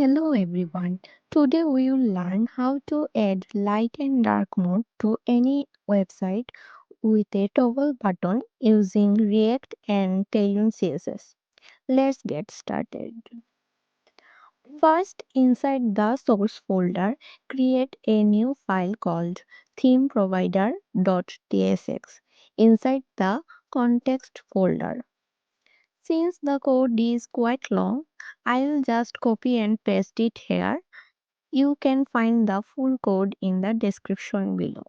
Hello everyone. Today we will learn how to add light and dark mode to any website with a toggle button using React and Tailwind CSS. Let's get started. First, inside the source folder, create a new file called ThemeProvider.tsx inside the context folder. Since the code is quite long, I will just copy and paste it here. You can find the full code in the description below.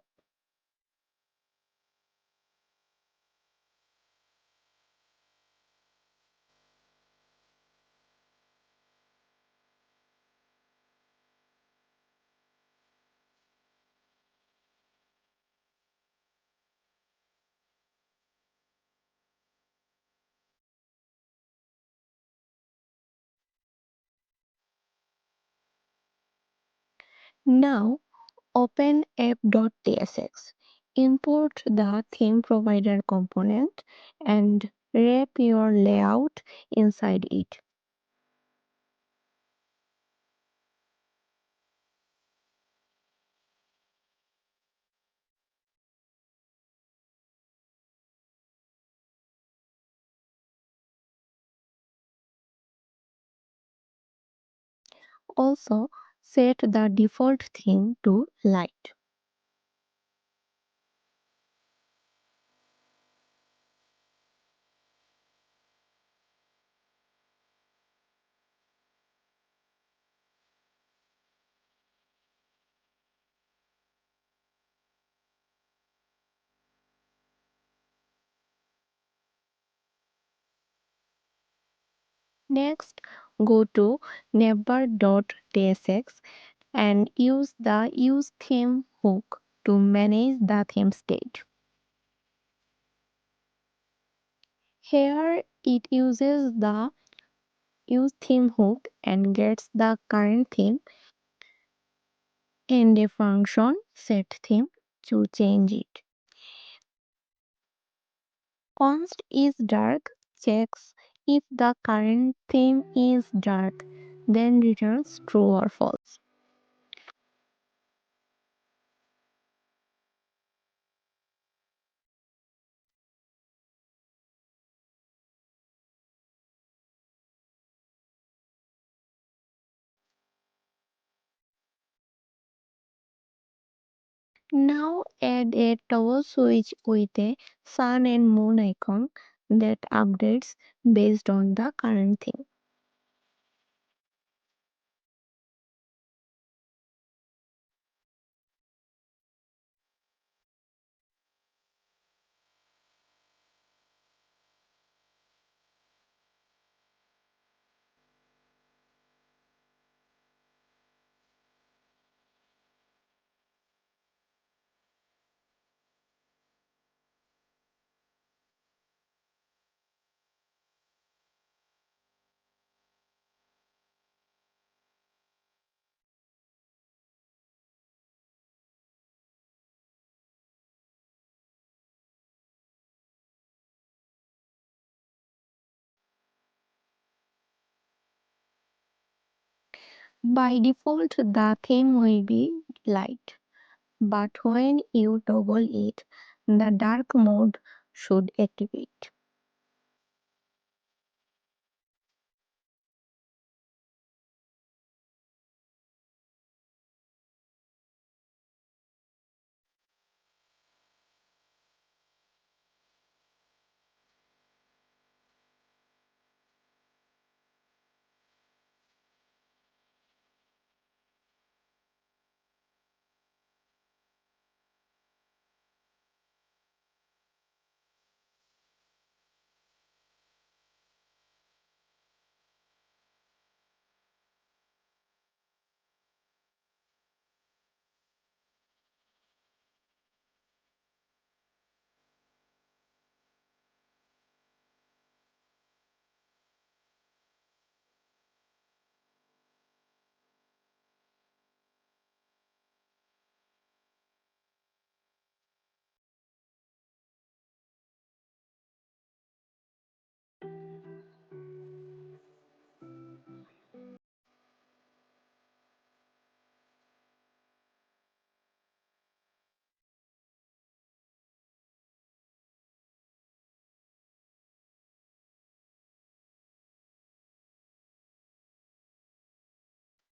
Now open App.tsx. Import the theme provider component and wrap your layout inside it. Also, set the default theme to light. Next, go to navbar.tsx and use the use theme hook to manage the theme state. Here it uses the use theme hook and gets the current theme and a function set theme to change it. Const is dark checks if the current theme is dark, then returns true or false. Now add a toggle switch with a sun and moon icon that updates based on the current theme. By default, the theme will be light, but when you toggle it, the dark mode should activate.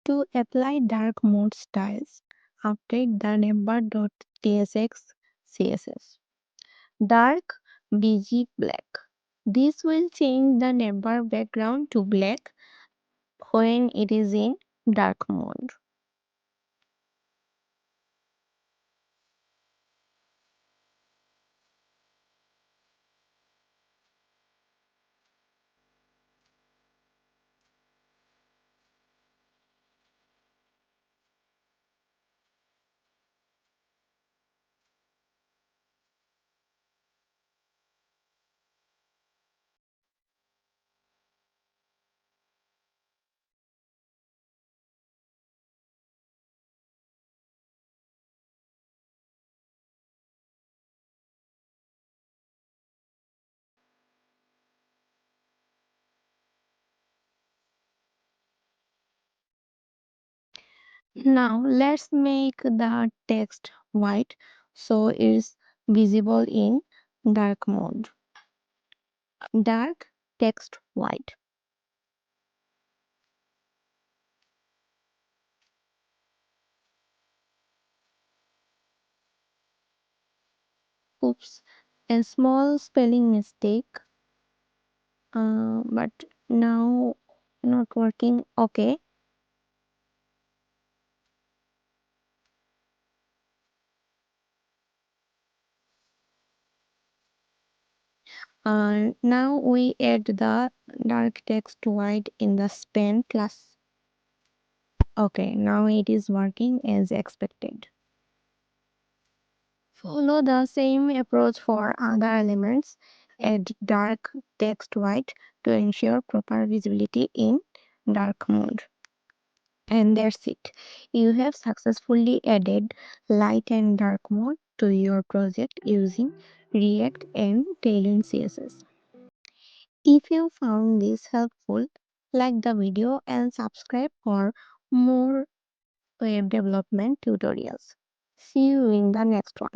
To apply dark mode styles, update the navbar.tsx CSS. Dark BG black. This will change the navbar background to black when it is in dark mode. Now let's make the text white so it's visible in dark mode. Dark text white. Oops, a small spelling mistake, but now not working. Okay. Now we add the dark text white in the span class. Okay, now it is working as expected. Follow the same approach for other elements. Add dark text white to ensure proper visibility in dark mode. And that's it. You have successfully added light and dark mode to your project using React and Tailwind CSS. If you found this helpful, like the video and subscribe for more web development tutorials. See you in the next one.